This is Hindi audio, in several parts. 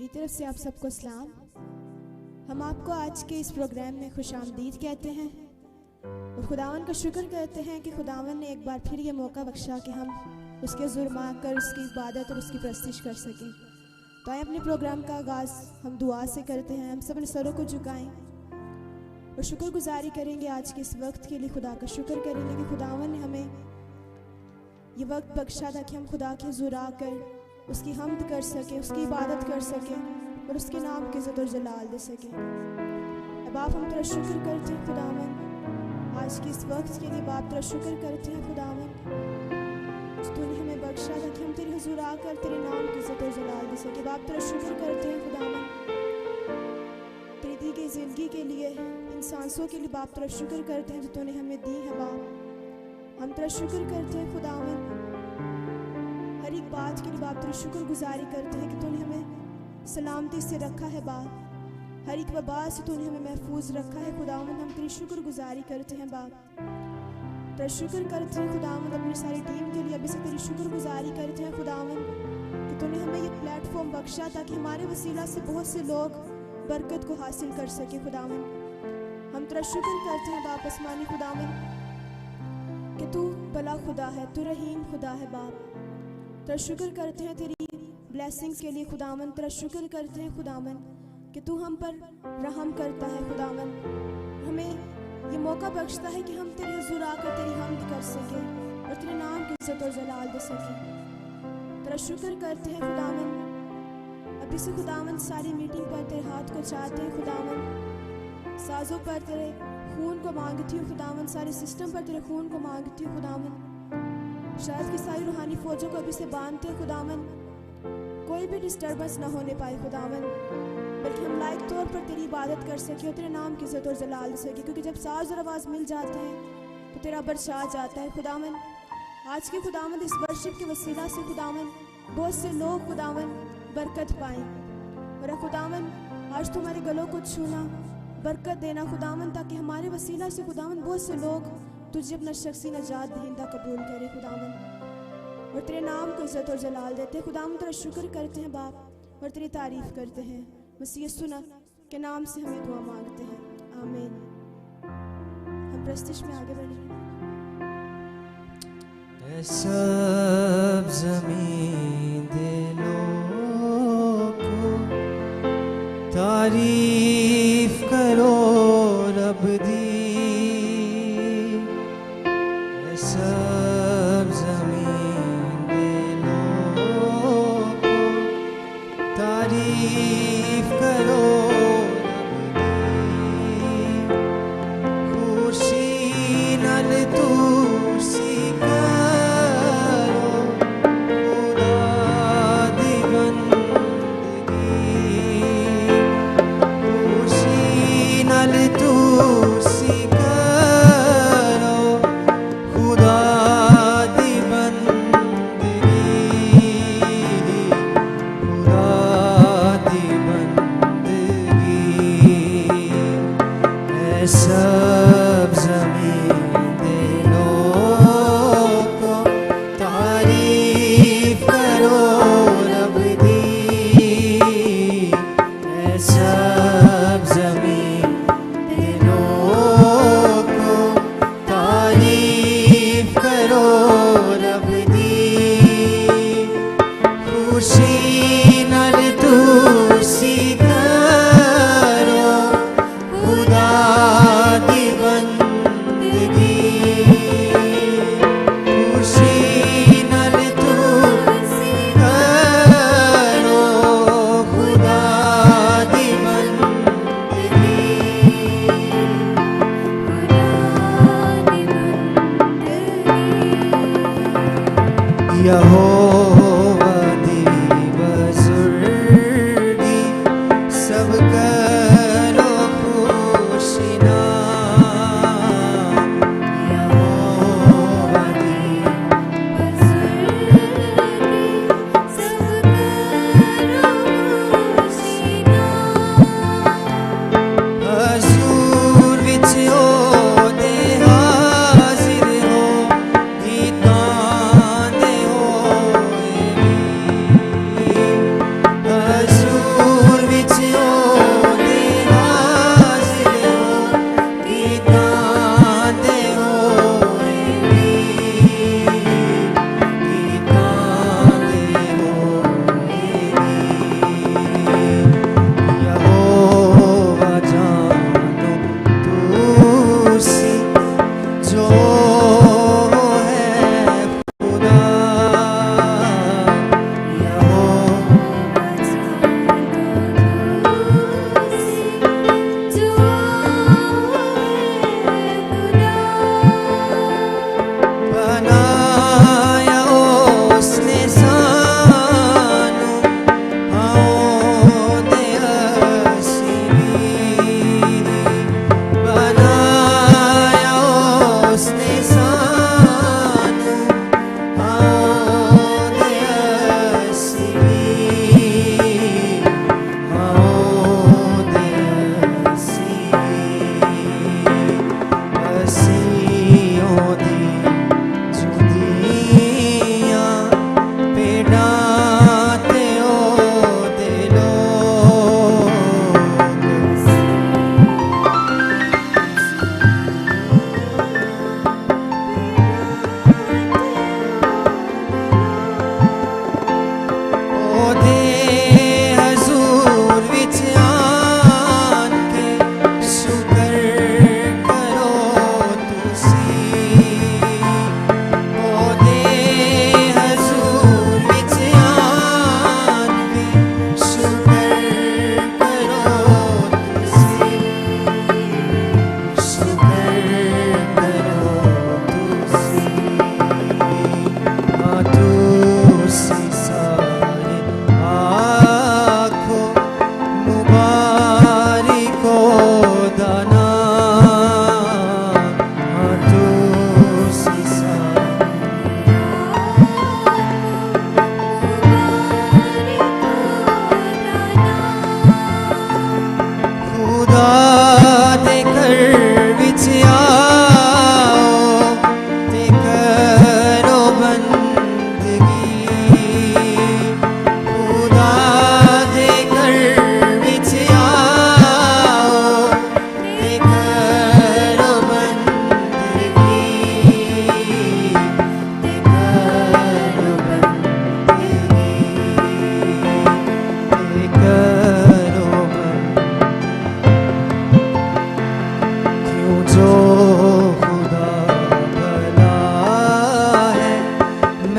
तरफ से आप सबको सलाम। हम आपको आज के इस प्रोग्राम में खुशामदीद कहते हैं और खुदावन का शुक्र करते हैं कि खुदावन ने एक बार फिर ये मौका बख्शा कि हम उसके हुज़ूर में आकर उसकी इबादत और उसकी प्रस्तिश कर सकें। तो आए अपने प्रोग्राम का आगाज़ हम दुआ से करते हैं। हम सब अपने सरों को झुकाएं और शुक्रगुजारी करेंगे आज के इस वक्त के लिए। खुदा का शुक्र करेंगे कि खुदावन ने हमें ये वक्त बख्शा था कि हम खुदा के हुज़ूर आकर उसकी हम्द कर सकें, उसकी इबादत कर सकें और उसके नाम की इज़्ज़त और जलाल दे सकें। अब आप हम तेरा शुक्र करते हैं खुदावन, आज के इस वक्त के लिए बाप तेरा शुक्र करते हैं खुदावन, तूने हमें बख्शा था कि हम तेरे हुज़ूर आकर तेरे नाम की इज़्ज़त और जलाल दे सकें। बाप तेरा शुक्र करते हैं खुदावन तेरी दी गई ज़िंदगी के लिए, इन सांसों के लिए बाप तेरा शुक्र करते हैं जो तूने हमें दी है। बाप हम तेरा शुक्र करते हैं खुदावन, हर एक बात के लिए बाप तेरी शुक्रगुजारी करते हैं कि तूने हमें सलामती से रखा है। बाप हर एक वबा से तूने हमें महफूज रखा है खुदावन, हम तेरी शुक्रगुजारी करते हैं। बाप तेरा शुक्र करते हैं खुदावन अपनी सारी टीम के लिए, अभी से तेरी शुक्रगुजारी करते हैं खुदावन कि तूने हमें ये प्लेटफॉर्म बख्शा ताकि हमारे वसीला से बहुत से लोग बरकत को हासिल कर सके। खुदावन हम तेरा शुक्र करते हैं बाप आसमानी खुदावन कि तू भला खुदा है, तू रहीम खुदा है। बाप तेरा शुक्र करते हैं तेरी ब्लेसिंग्स के लिए खुदावन, तेरा शुक्र करते हैं खुदावन कि तू हम पर रहम करता है खुदावन, हमें ये मौका बख्शता है कि हम तेरे हुज़ूर आकर तेरी हम्द कर सकें और तेरे नाम की इज़्ज़त और जलाल दे सकें। तेरा शुक्र करते हैं खुदावन, अभी से खुदावन सारी मीटिंग पर तेरे हाथ को चाहते हैं खुदावन, साजों पर तेरे खून को मांगती हूँ खुदावन, सारे सिस्टम पर तेरे खून को मांगती हूँ खुदावन, शायद की सारी रूहानी फौजों को अभी से बांधते हैं खुदावन, कोई भी डिस्टर्बेंस ना होने पाए खुदावन, बल्कि हम लायक तौर पर तेरी इबादत कर सके और तेरे नाम की इज़्ज़त और जलाल दे सके, क्योंकि जब साज और आवाज़ मिल जाते हैं तो तेरा बरछा आ जाता है खुदावन। आज के खुदावन इस वर्शिप के वसीला से खुदावन बहुत से लोग खुदावन बरकत पाएँ, और खुदावन आज तुम्हारे गलों को छूना, बरकत देना खुदावन, ताकि हमारे वसीला से खुदावन बहुत से लोग तुझे अपना शख्सी नजात दहिंदा कबूल करे खुदावन और तेरे नाम को इज़्ज़त और जलाल देते हैं खुदावन। तेरा शुक्र करते हैं बाप और तेरी तारीफ़ करते हैं, मसीह यीशु के नाम से हमें दुआ मांगते हैं, आमीन। हम प्रस्तिश में आगे बढ़ेंगे। सब ज़मीन दिलों को तारीफ़ करो रब दी, सब ज़मीन दिलों को तारीफ़ करो रब दी, खुशी नल तुसी करो खुदा दी बंदगी, खुशी नल तुसी सब ज़मीन दिलों को तारीफ़ करो रब दी, सब ज़मीन दिलों को तारीफ़ करो रब दी, खुशी नल तुसी करो खुदा दी बंदगी, खुशी नल तुसी करो खुदा दी बंदगी, यहोवा दी बुज़ुर्गी सब करो खुशिना, यहोवा दी बुज़ुर्गी सब करो खुशिना, हज़ूर विच ओदे हाज़िर हो, गीतां दे होए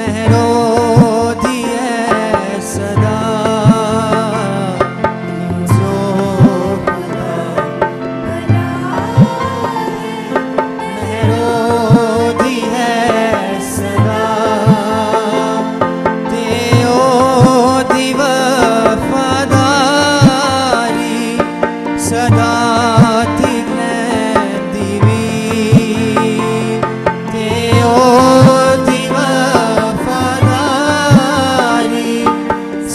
मेहरो दिए सदा जो खुदा मेहरो दिए सदा तेओ दी वफादारी सदा थी दिवी तेओ दी वफादारी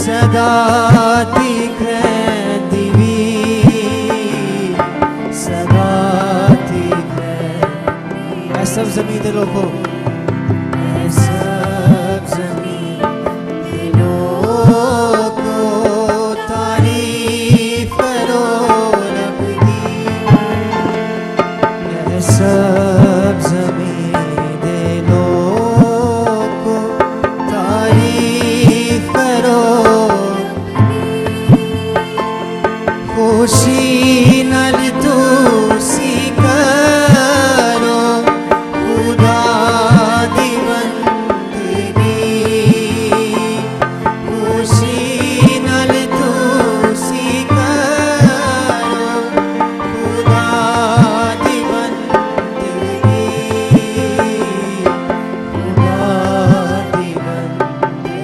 सदा थी दिवी सदा थी ऐ सब जमीन दे लोगों ऐ सब जमीन दे लोगों तारीफ करो रब दी ऐ सब जमीन दे लोगों तारीफ करो खुशी नल तुसी करो खुदा दी बंदगी खुशी नल तुसी करो खुदा दी बंदगी खुदा दी बंदगी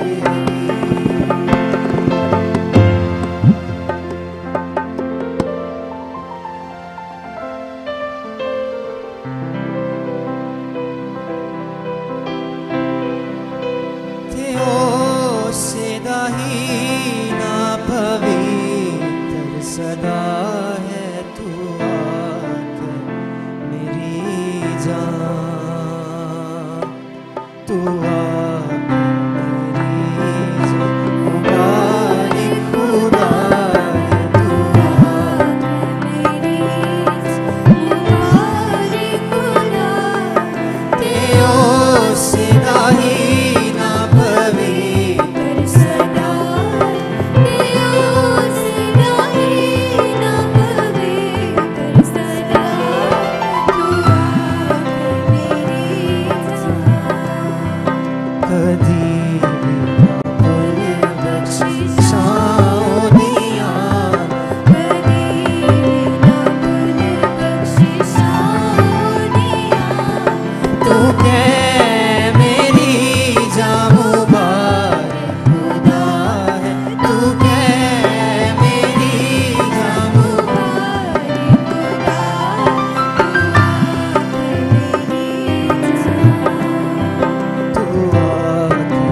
तेओ सदा ही ना पवित्र सदा है तू आके मेरी जान तू आके मेरी जान मुबारक खुदा है तू तेओ सदा ही ना पवित्र सदा कदी भी ना भूल बख्शिशां दियां तू कह मेरी जान मुबारक खुदा है तू कह मेरी जान तू आके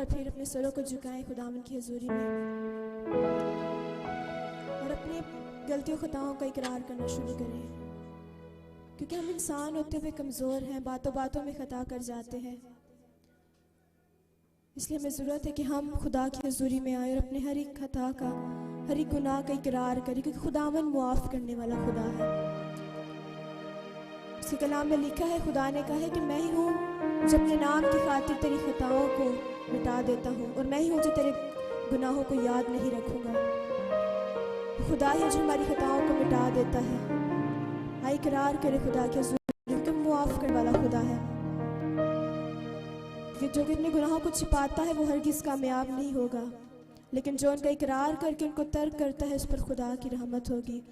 बार फिर अपने सरों को झुकाएं खुदावन की हजूरी में और अपनी गलतियों खताओं का इकरार करना शुरू करें, क्योंकि हम इंसान होते हुए कमज़ोर हैं, बातों बातों में खता कर जाते हैं। इसलिए हमें ज़रूरत है कि हम खुदा की हजूरी में आए और अपने हर एक खता का, हर एक गुनाह का इकरार करें, क्योंकि खुदावन मुआफ़ करने वाला खुदा है। उसके कलाम में लिखा है, खुदा ने कहा है कि मैं ही हूँ जो अपने नाम की खातिर तेरी खताओं को मिटा देता हूँ, और मैं ही हूँ जो तेरे गुनाहों को याद नहीं रखूँगा। खुदा है जो हमारी खताओं को मिटा देता है। आए इकरार करे खुदा के हजूर, तुम मुआफ़ करने वाला खुदा है। कि जो कि अपने गुनाहों को छिपाता है वो हरगिज़ कामयाब नहीं होगा, लेकिन जो उनका इकरार करके उनको तर्क करता है उस पर खुदा की रहमत होगी।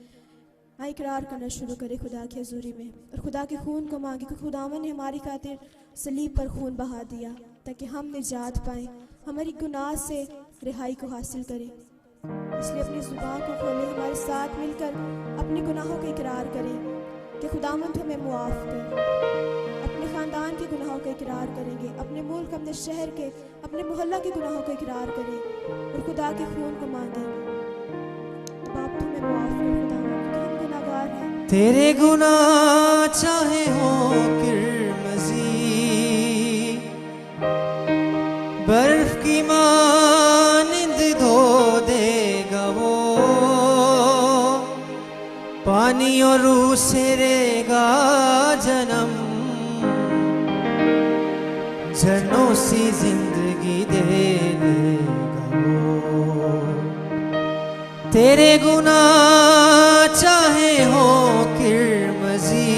आए इकरार करना शुरू करे खुदा की हजूरी में और खुदा के खून को मांगे, क्योंकि खुदावन ने हमारी खातिर सलीब पर खून बहा दिया ताकि हम निजात पाएँ, हमारी गुनाह से रिहाई को हासिल करें। इसलिए अपनी ज़ुबान को खोलें, हमारे साथ मिलकर अपने गुनाहों का इकरार करें कि खुदावंद हमें मुआफ़ कर। अपने ख़ानदान के गुनाहों का इकरार करेंगे, अपने मुल्क, अपने शहर के, अपने मोहल्ला के गुनाहों का इकरार करें और खुदा के खून को मांगें। बाप तुम्हें मुआफ़ कर खुदावंद, क्योंकि हम गुनाहगार हैं। तेरे गुनाह चाहे हो किरमजी, बर्फ की मानिंद धो देगा वो, पानी और रूह से रेगा जन्म, झरनों सी जिंदगी दे देगा वो। तेरे गुनाह चाहे हो किरमजी,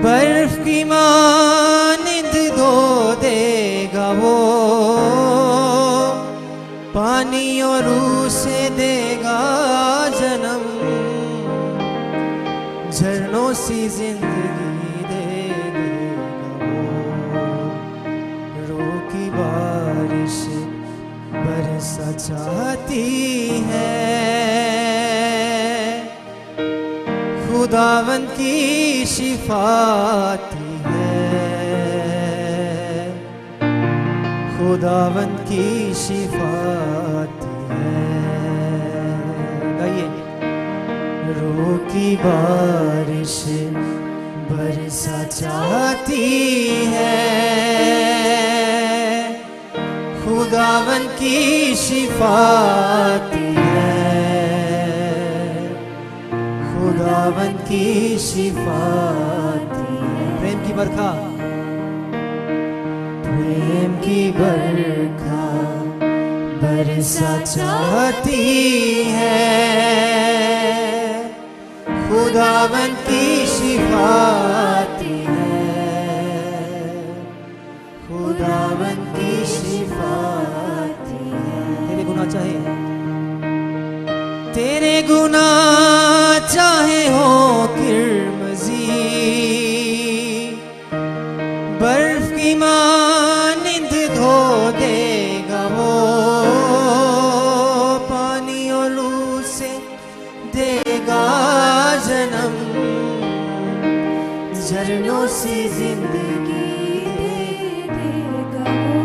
बर्फ की मानिंद धो देगा वो, पानी और रूह से देगा जन्म, झरनों सी जिंदगी दे देगा वो। रो की बारिश बरसा चाहती है, खुदावन की शिफाती है, खुदावन की शिफाती है। गाइए। रो की बारिश बरसा चाहती है, खुदावन की शिफाती है, खुदावन की शिफाती है। प्रेम की बरखा, प्रेम की बरखा बरसा चाहती है, खुदावन की शिफाती है, खुदावन की शिफाती है। तेरे गुनाह चाहे, तेरे गुनाह चाहे हो किरमजी, बर्फ की मानिंद धो देगा वो, पानी और लू से देगा जन्म, झरनों से जिंदगी दे देगा वो।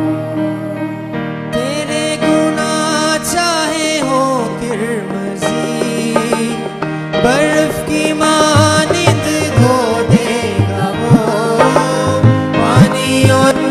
तेरे गुनाह चाहे हो किरमजी, बर्फ की मानिंद धो देगा वो, पानी और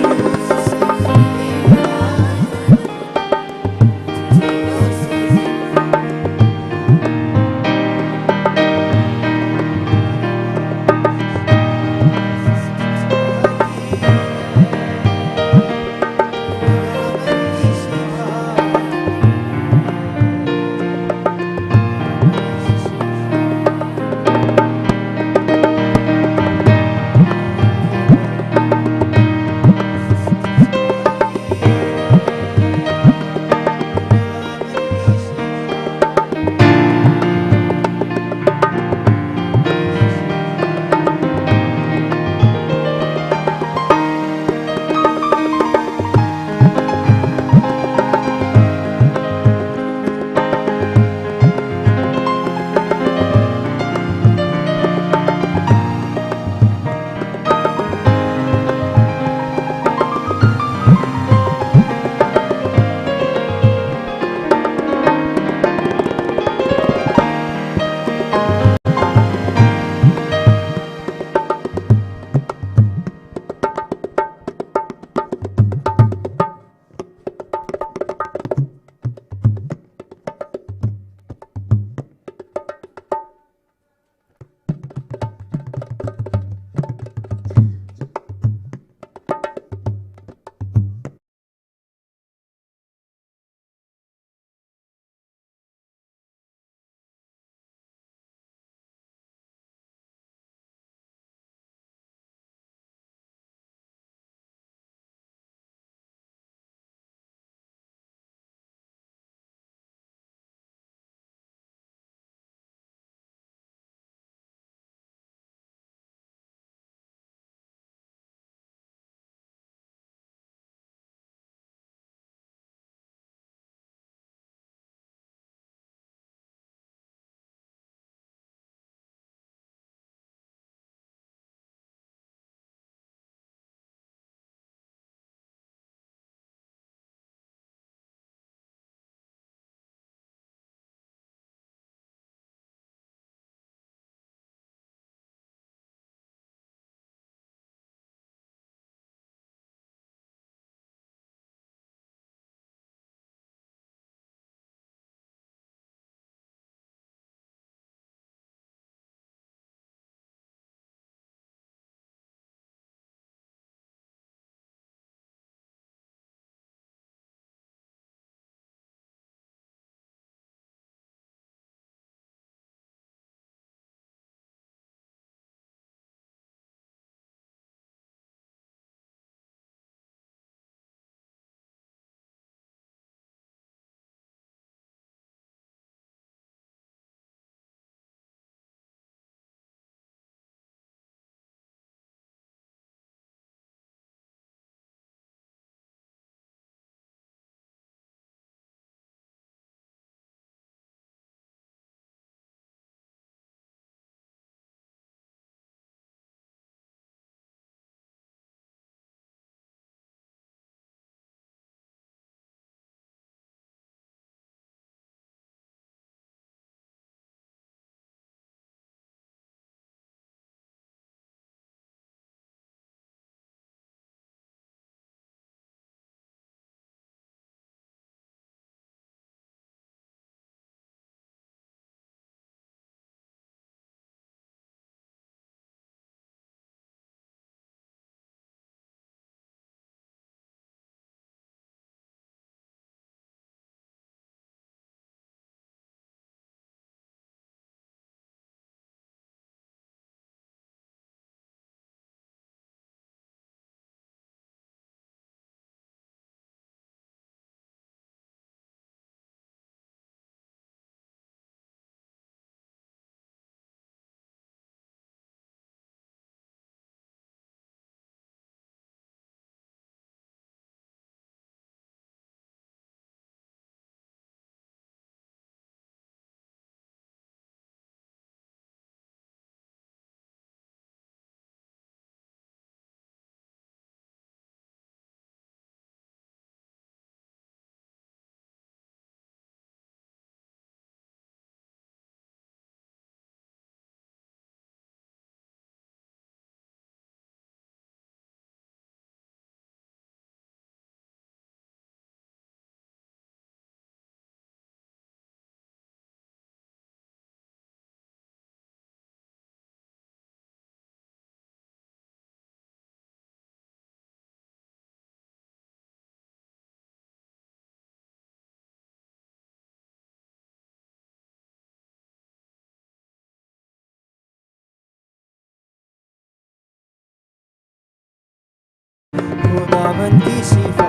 खुदावन की शिफा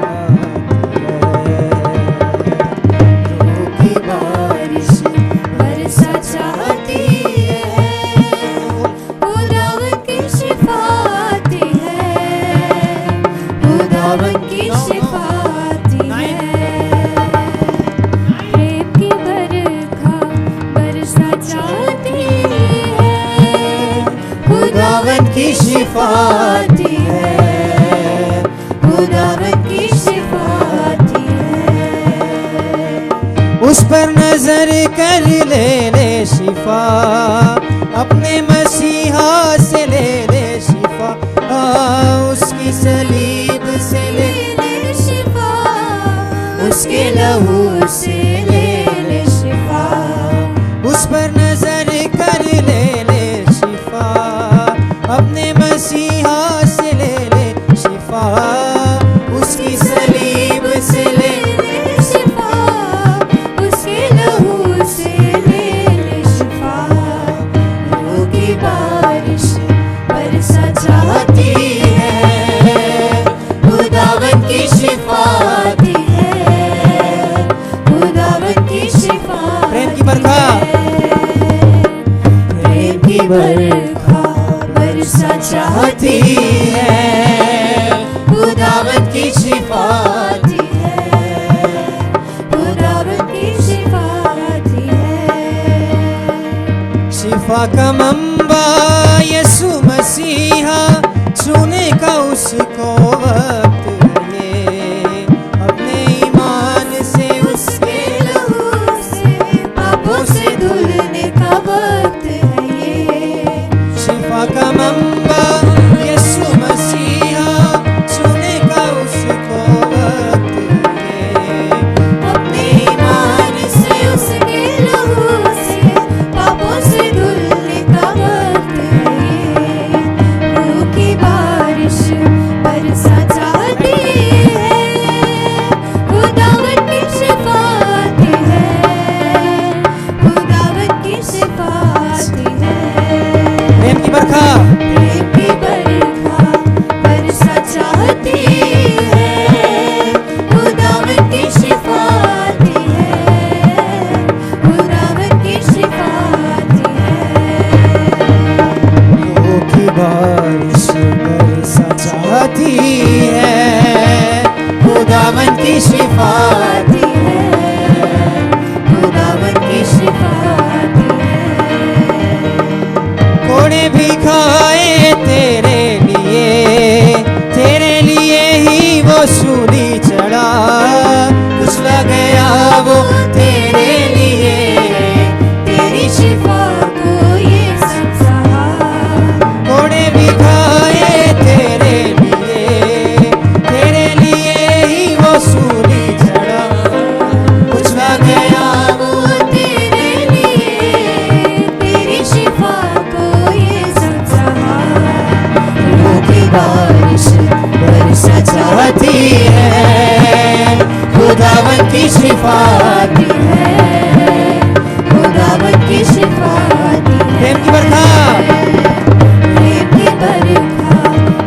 रूह की बारिश बरसा चाहती है, खुदावन की शिफा आती है, खुदावन की शिफा आती है। प्रेम की बरखा बरसा चाहती है, खुदावन की शिफा आती है, खुदावन की शिफा आती है। उस पर नजर कर ले शिफा, अपने मसीहा से ले शिफा, उसकी सलीब से ले शिफा, उसके लहू से ले शिफा। उस पर नजर कर ले शिफा, अपने मसीहा से ले शिफा, उसकी सलीब से ले शिफा, उसके लहू से ले शिफा। रूह की बारिश बरसा चाहती है, खुदावन की शिफा आती है, खुदावन की शिफा। प्रेम की बरखा, प्रेम की बरखा बरसा चाहती है, खुदावन की शिफा आती है, खुदावन की शिफा आती है। शिफा का मंबा यीशु मसीहा, छूने का उसको वक्त है ये, अपने ईमान से उसके लहू से पापों से धुलने का वक्त है ये। शिफा का मंबा यीशु मसीहा, छूने का उसको वक्त है ये, अपने ईमान से उसके लहू से पापों से धुलने का वक्त है ये। रूह की बारिश बरसा चाहती है, खुदावन की शिफा आती है, खुदावन की शिफा आती है। प्रेम की बरखा, प्रेम की बरखा बरसा चाहती है, खुदावन की शिफा आती है, खुदावन की शिफा आती है। रूह की बारिश बरसा चाहती है, खुदावन की शिफा आती है, खुदावन की शिफा आती है। कोड़े भी खाए तेरे लिए ही वो सूली चढ़ा, कुचला गया वो तेरे लिए, तेरी शिफा को ये सब सहा। कोड़े भी खाए तेरे लिए ही वो सूली चढ़ा, कुचला गया वो तेरे लिए, तेरी शिफा को ये सब सहा। रूह की बारिश बरसा चाहती है, खुदावन की शिफा आती है, खुदावन की शिफा आती है। प्रेम की बरखा, प्रेम की बरखा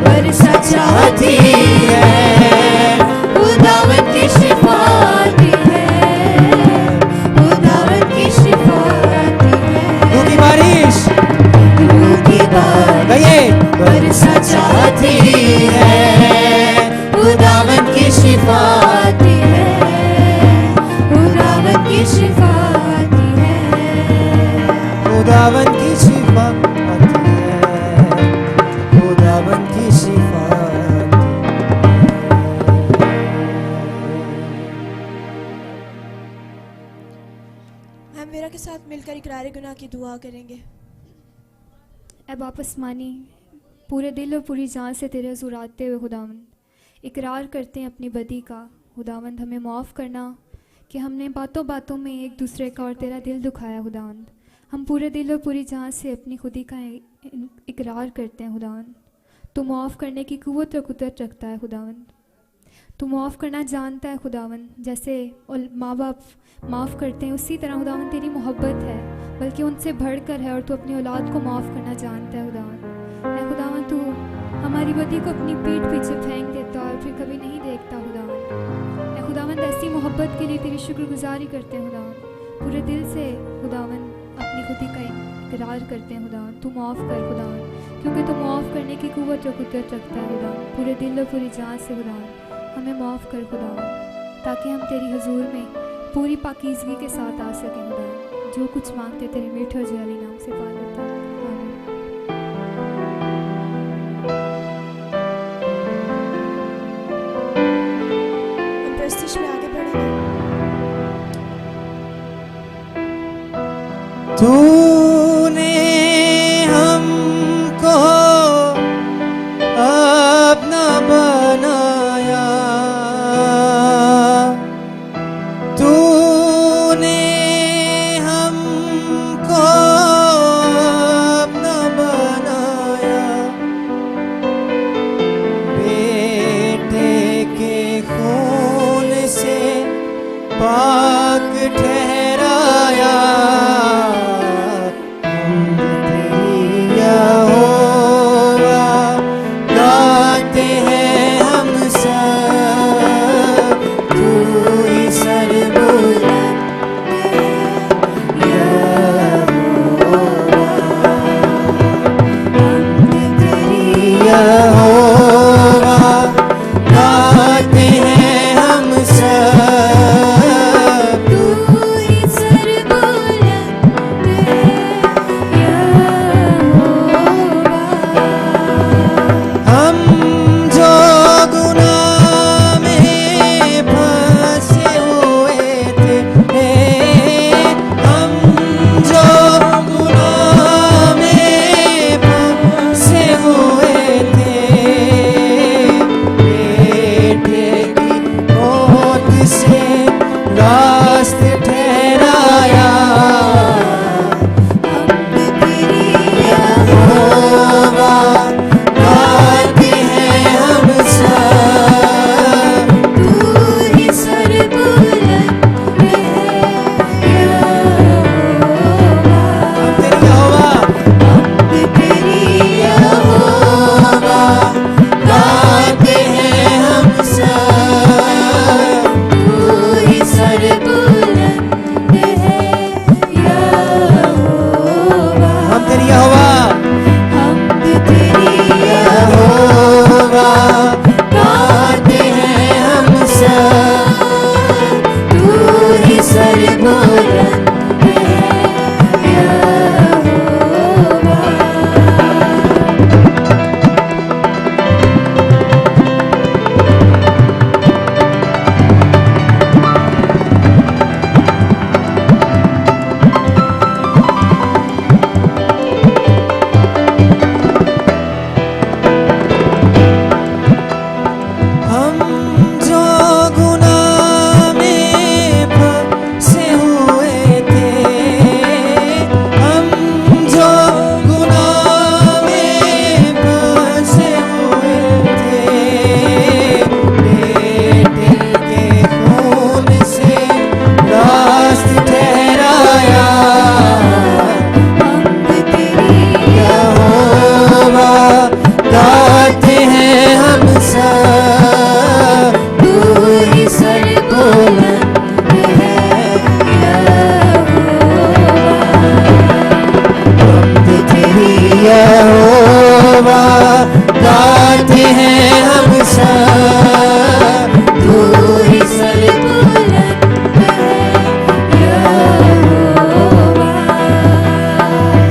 बरसा चाहती है, खुदावन की शिफा आती है, खुदावन की शिफा आती है। रूह की बारिश, रूह की बारिश गाइए, बरसा चाहती है, खुदावन की शिफा आती है, खुदावन की शिफा आती है। खुदावन की शिफा आती है, खुदावन की शिफा आती हम मेरा के साथ मिलकर इकरार गुनाह की दुआ करेंगे। अब आप आसमानी पूरे दिल और पूरी जान से तेरे हुज़ूर आते हुए खुदावंद इकरार करते हैं अपनी बदी का। खुदावंद हमें माफ़ करना कि हमने बातों बातों में एक दूसरे का और तेरा दिल दुखाया। खुदावंद हम पूरे दिल और पूरी जान से अपनी खुदी का इकरार करते हैं। खुदावंद तू माफ़ करने की कुव्वत और कुदरत रखता है। खुदावंद तू माफ़ करना जानता है। खुदावंद जैसे और माँ बाप माफ़ करते हैं उसी तरह खुदावंद तेरी मोहब्बत है, बल्कि उनसे बढ़कर है, और तू अपनी औलाद को माफ़ करना जानता है। खुदावंद खुदावंद तू हमारी बदी को अपनी पीठ पीछे फेंक देता है और फिर मोहब्बत के लिए तेरी शुक्रगुजारी करते हैं खुदावन। पूरे दिल से खुदावन अपनी खुदी का इकरार करते हैं खुदावन। तू माफ़ कर खुदावन, क्योंकि तू माफ़ करने की कुव्वत और कुदरत रखता है खुदावन। पूरे दिल और पूरी जान से खुदावन हमें माफ़ कर खुदावन, ताकि हम तेरी हुजूर में पूरी पाकीज़गी के साथ आ सकें खुदावन। जो कुछ मांगते तेरे मीठे और जलाली नाम से पा लेते हैं। आमीन। हम प्रस्तुति में आगे बढ़ेंगे। तूने हमको अपना बनाया, तूने हमको अपना बनाया, बेटे के खून से पाक ठहराया।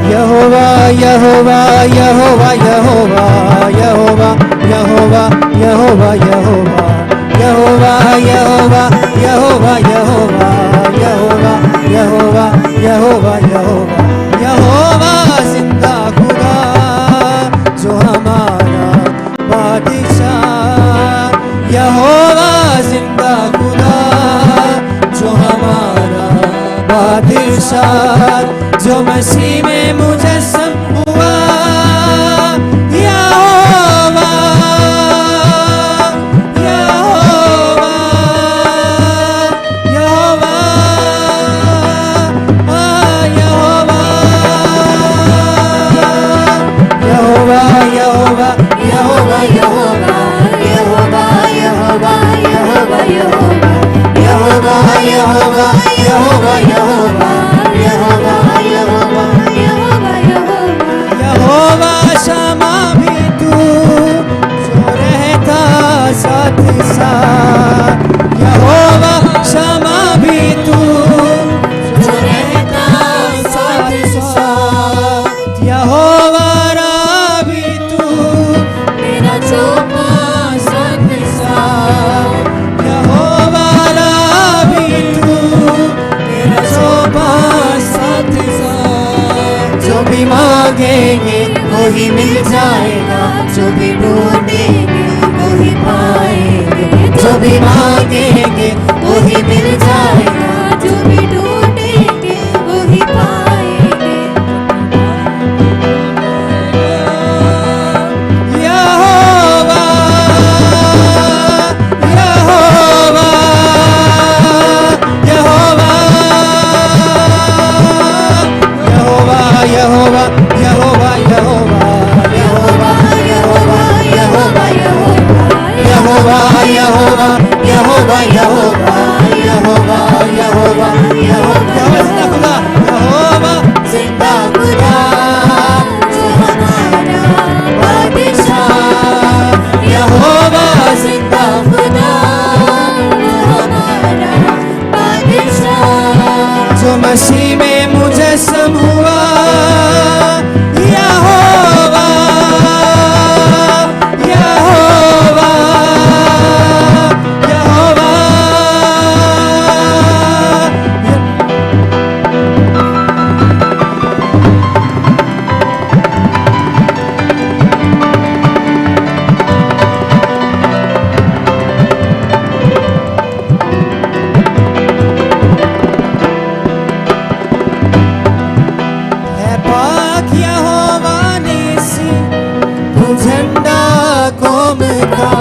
यहोवा यहोवा यहोवा यहोवा यहोवा यहोवा यहोवा यहोवा यहोवा यहोवा यहोवा यहोवा यहोवा यहोवा यहोवा यहोवा जिंदा खुदा जो हमारा बादशाह, यहोवा जिंदा खुदा जो हमारा बादशाह, जो मसीह में मुजस्सम हुआ। यहोवा यहोवा यहोवा यहोवा यहोवा यहोवा यहोवा यहोवा यहोवा यहोवा यहोवा यहोवा यहोवा मांगेंगे वही मिल जाएगा, जो भी ढूंढेंगे वही पाएंगे, जो भी मांगेंगे वही मिल जाएगा, जो भी ढूंढेंगे वही पाएंगे। यहोवा यहोवा यहोवा यहोवा यहोवा यहोवा यहोवा यहोवा यहोवा यहोवा यहोवा यहोवा यहोवा यहोवा यहोवा यहोवा यहोवा जिंदा खुदा जो हमारा बादशाह, यहोवा जिंदा खुदा जो हमारा बादशाह, जो मसीह में मुजस्सम हुआ, यहोवा यहोवा यहोवा। है पाक यहोवा निसी, तू झंडा कौम का,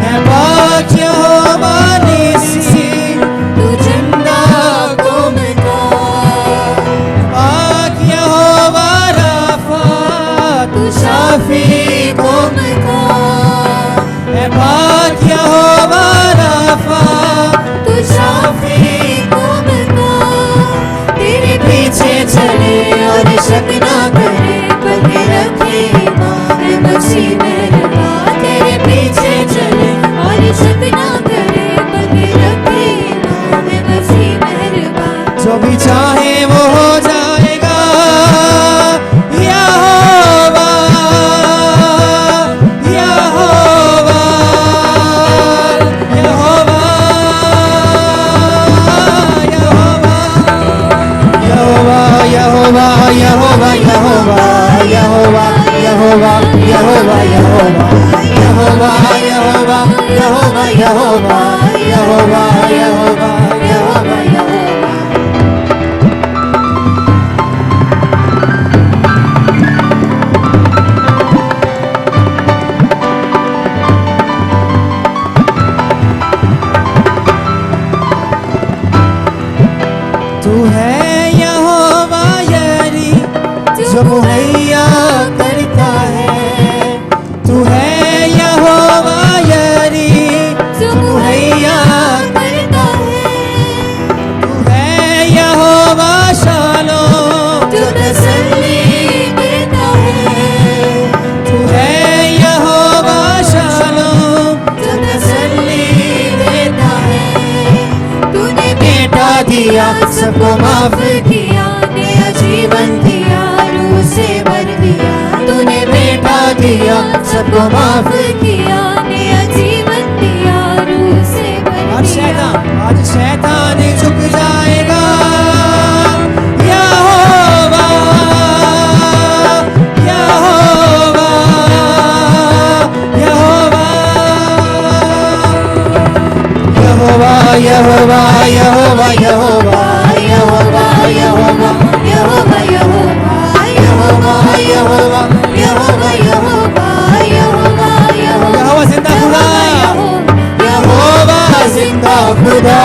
है पाक यहोवा निसी, तू झंडा कौम का, पाक यहोवा राफा, तू शाफी कौम का, है पाक यहोवा राफा, तू शाफी कौम का, तेरे पीछे चले और शक ना करे, बल्कि रखे ईमान मसीह मेहरबान, तेरे पीछे चले और शक ना करे, बल्कि रखे ईमान मसीह मेहरबान, जो भी चाहे वो हो जाएगा, यहोवा यहोवा यहोवा यहोवा यहोवा यहोवा यहोवा यहोवा यहोवा यहोवा यहोवा यहोवा यहोवा यहोवा यहोवा यहोवा यहोवा यहोवा यहोवा। तू है यहोवा यारी, जो मुहैया करता है, तू है यहोवा यारी, जो मुहैया करता है, तू है यहोवा शालो, जो तसल्ली देता है, तू है यहोवा शालो, जो तसल्ली देता है, तूने बेटा दिया सबको माफ किया, नया जीवन दिया रूह से भर दिया, तूने बेटा दिया सबको माफ किया, नया जीवन दिया रूह से भर दिया। आज शैतान झुक जाएगा, यहोवा यहोवा यहोवा यहोवा यहोवा यहोवा यहोवा यहोवा यहोवा यहोवा यहोवा यहोवा यहोवा यहोवा यहोवा यहोवा जिंदा खुदा, यहोवा जिंदा खुदा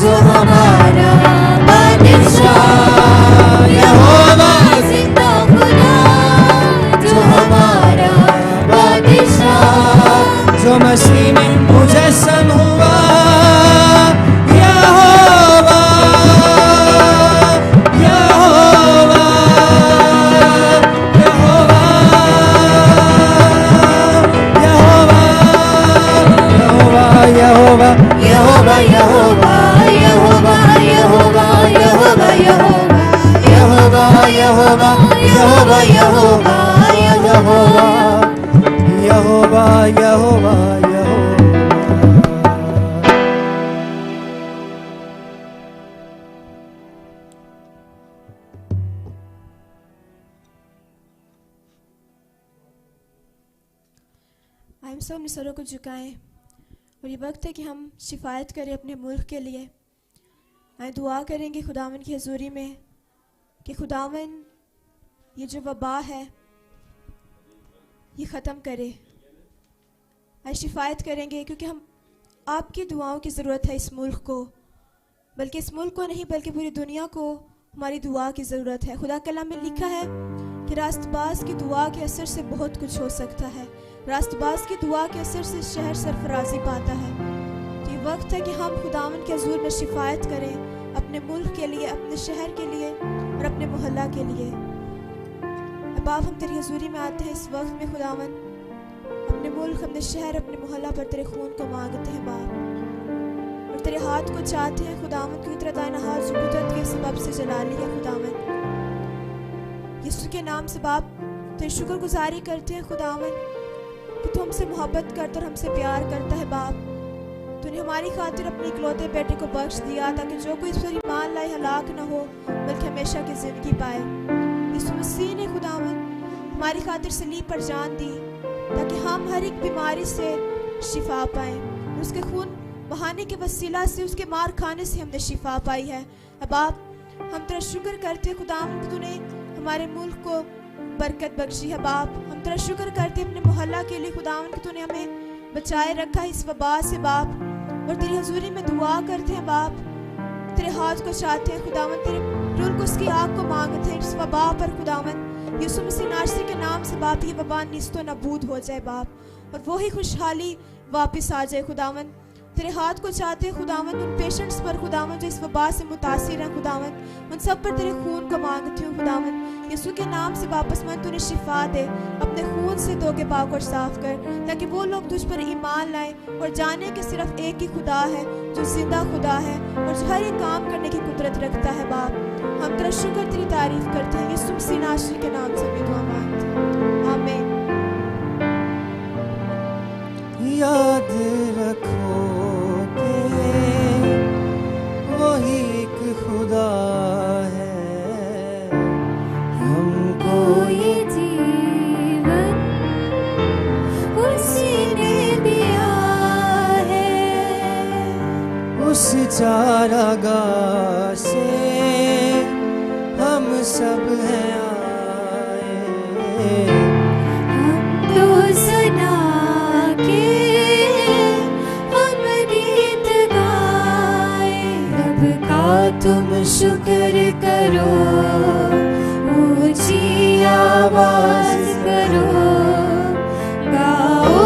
जो हमारा बादशाह, यहोवा जिंदा खुदा जो हमारा बादशाह, जो मसीह में मुजस्सम हुआ, यहोवा यहोवा यहोवा यहोवा यहोवा यहोवा यहोवा यहोवा यहोवा यहोवा यहोवा यहोवा यहोवा यहोवा यहोवा यहोवा यहोवा यहोवा। हम सब अपने सरों को झुकाएं और ये वक्त है कि हम शिफायत करें अपने मुल्क के लिए। आए दुआ करेंगे खुदावन की हजूरी में कि खुदावन ये जो वबा है ये ख़त्म करे। आए शिफायत करेंगे क्योंकि हम आपकी दुआओं की ज़रूरत है इस मुल्क को, बल्कि इस मुल्क को नहीं बल्कि पूरी दुनिया को हमारी दुआ की ज़रूरत है। खुदा कलाम में लिखा है कि रास्तबाज की दुआ के असर से बहुत कुछ हो सकता है। रास्तबाज की दुआ के असर से शहर सरफराजी पाता है। तो ये वक्त है कि हम खुदावन के हजूर में शिफायत करें अपने मुल्क के लिए, अपने शहर के लिए और अपने मोहल्ला के लिए। बाप हम तेरी हजूरी में आते हैं इस वक्त में खुदावन, अपने मुल्क, अपने शहर, अपने मोहल्ला पर तेरे खून को मांगते हैं बाप, और तेरे हाथ को चाहते हैं खुदावन, क्योंकि तेरा दाहिना हाथ जो कुदरत के सबब से जला लिया खुदावन। यीशु के नाम से बाप तेरी शुक्रगुजारी करते हैं खुदावन कि तू हमसे मोहब्बत करता और हमसे प्यार करता है बाप। तूने हमारी खातिर अपने इकलौते बेटे को बख्श दिया ताकि जो कोई इस पर ईमान लाए हलाक न हो बल्कि हमेशा की ज़िंदगी पाए। यीशु मसीह ने खुदावन हमारी खातिर सलीब पर जान दी ताकि हम हर एक बीमारी से शिफा पाएँ। उसके खून बहाने के वसीला से, उसके मार खाने से हमने शिफा पाई है। अब आप हम तेरा शुक्र करते हैं खुदावन कि तूने हमारे मुल्क को बरकत बख्शी है बाप। हम तेरा शुक्र करते हैं अपने मोहल्ला के लिए खुदावन कि तूने हमें बचाए रखा है इस वबा से बाप, और तेरी हजूरी में दुआ करते हैं बाप। तेरे हाथ को चाहते हैं खुदावन, तेरे रूल को उसकी आग को मांगते हैं इस वबा पर खुदावन। यीशु मसीह नासरी के नाम से बाप ये वबा निस्तो नबूद हो जाए बाप, और वही खुशहाली वापस आ जाए खुदावन। तेरे हाथ को चाहते हैं खुदावन उन पेशेंट्स पर खुदावन जो इस वबा से मुतासिर हैं खुदावन, उन सब पर तेरे खून को मांगती हूँ खुदावन। यीशु के नाम से वापस मन तूने शिफा दे, अपने खून से धो के पाक और साफ कर, ताकि वो लोग तुझ पर ईमान लाएं और जाने कि सिर्फ एक ही खुदा है जो जिंदा खुदा है और जो हर एक काम करने की कुदरत रखता है बाप। हम तेरा शुक्र तेरी तारीफ करते हैं यीशु मसीह नासरी के नाम से भी दुआ मांगते हैं, आमीन। याद रखो वही एक खुदा है, हमको ये जीवन उसी ने दिया है। उस चारागाह से हम सब हैं आए, हम तो सुना के हम गीत गाए, रब का तुम शुक्र करो, ऊंची आवाज करो, गाओ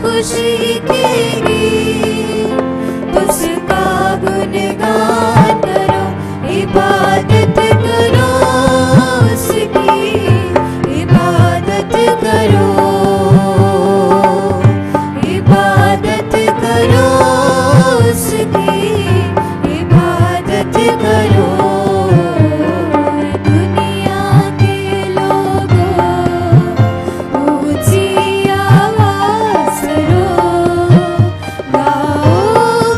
खुशी के गीत, उसका गुणगान करो, इबादत करो उसकी, इबादत करो, इबादत करो उसकी, इबादत करो। दुनिया के लोगों ऊंची आवाज करो, गाओ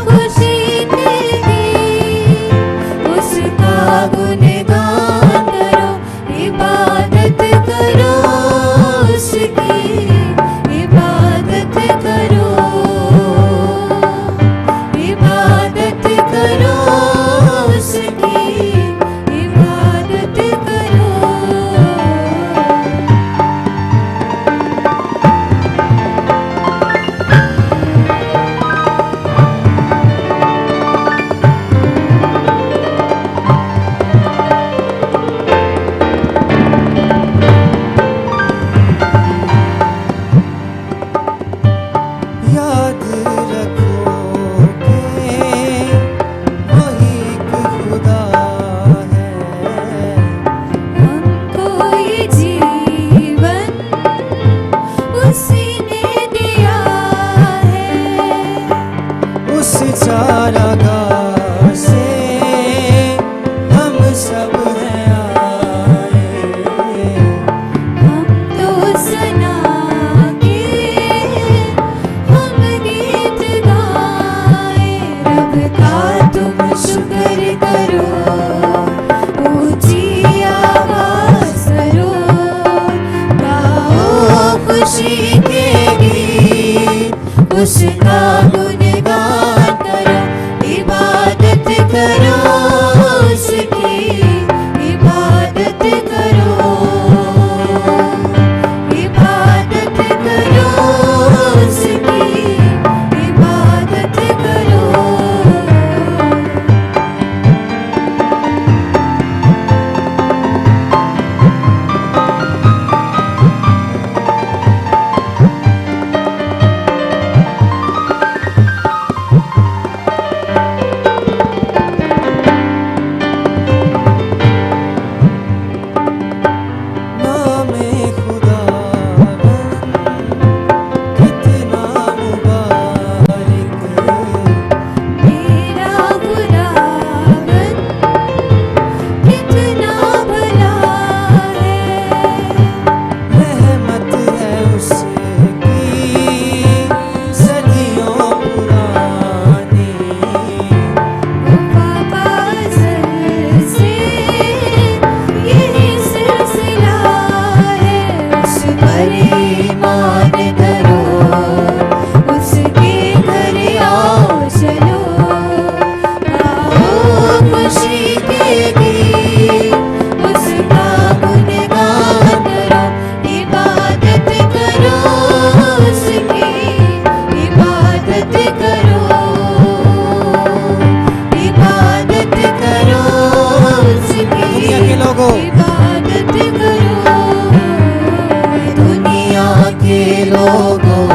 खुशी के गीत, उसका गुणगान करो, इबादत करो उसकी, इबादत करो, इबादत करो उसकी, इबादत करो। याद रखो कि वही एक खुदा है, हमको ये जीवन उसी ने दिया है। उस चारागाह से हम सब हैं आए, हम तो सुना के हम गीत गाए, रब का तुम शुक्र करो, ऊंची आवाज करो, गाओ खुशी के गीत, उसका गुणगान करो, इबादत करो उसकी, इबादत करो, इबादत करो उसकी, इबादत करो। नामे खुदावन कितना मुबारक, मेरा खुदावन कितना भला है, रहमत है उसकी सदियों पुरानी, वफा का अज़ल से यही सिलसिला है। उस पर ईमान धरो, उसके घर आओ चलो, आओ खुशी के गीत उसका गुणगान करो, इबादत करो उसकी, इबादत करो, इबादत करो उसकी, दुनिया के लोगों, इबादत करो, दुनिया के लोगों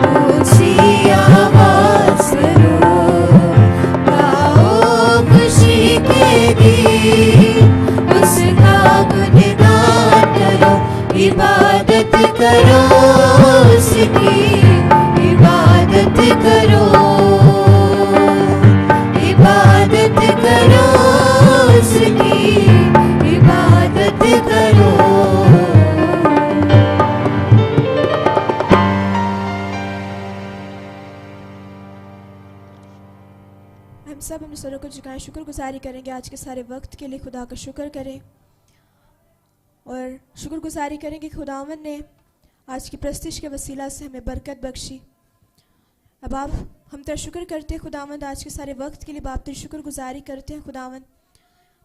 ऊंची आवाज करो, गाओ खुशी के गीत उसका गुणगान करो, इबादत करो उसकी, इबादत करो, इबादत करो उसकी, इबादत करो। हम सब अपने सरों को झुकाएं, शुक्रगुजारी करेंगे आज के सारे वक्त के लिए, खुदा का शुक्र करें और शुक्रगुजारी करेंगे कि खुदावन ने आज की प्रस्तिश के वसीला से हमें बरकत बख्शी। अब आप हम तेरा शुक्र करते हैं खुदावंद, आज के सारे वक्त के लिए बाप तेरी शुक्रगुजारी करते हैं खुदावंद,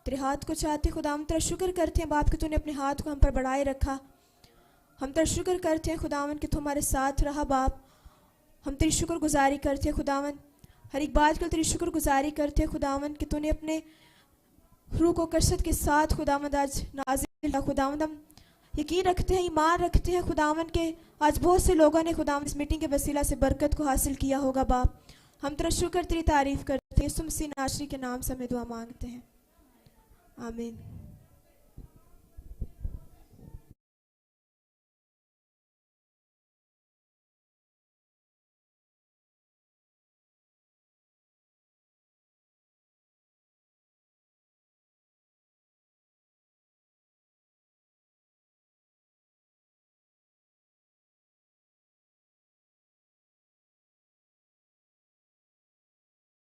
तेरे हाथ को चाहते हैं खुदावंद, तेरा शुक्र करते हैं बाप कि तूने अपने हाथ को हम पर बढ़ाए रखा। हम तेरा शुक्र करते हैं खुदावंद कि तू हमारे साथ रहा बाप। हम तेरी शुक्रगुजारी करते हैं खुदावंद, हर एक बात को तेरी शुक्रगुजारी करते हैं खुदावंद कि तूने अपने रूह को कसरत के साथ खुदावंद आज नाज़िल किया। खुदावंद हम यकीन रखते हैं, ईमान रखते हैं खुदावंद के आज बहुत से लोगों ने खुदावंद इस मीटिंग के वसीला से बरकत को हासिल किया होगा बाप। हम तेरा शुक्र तेरी तारीफ करते हैं, यीशु मसीह नासरी के नाम से हमें दुआ मांगते हैं, आमीन।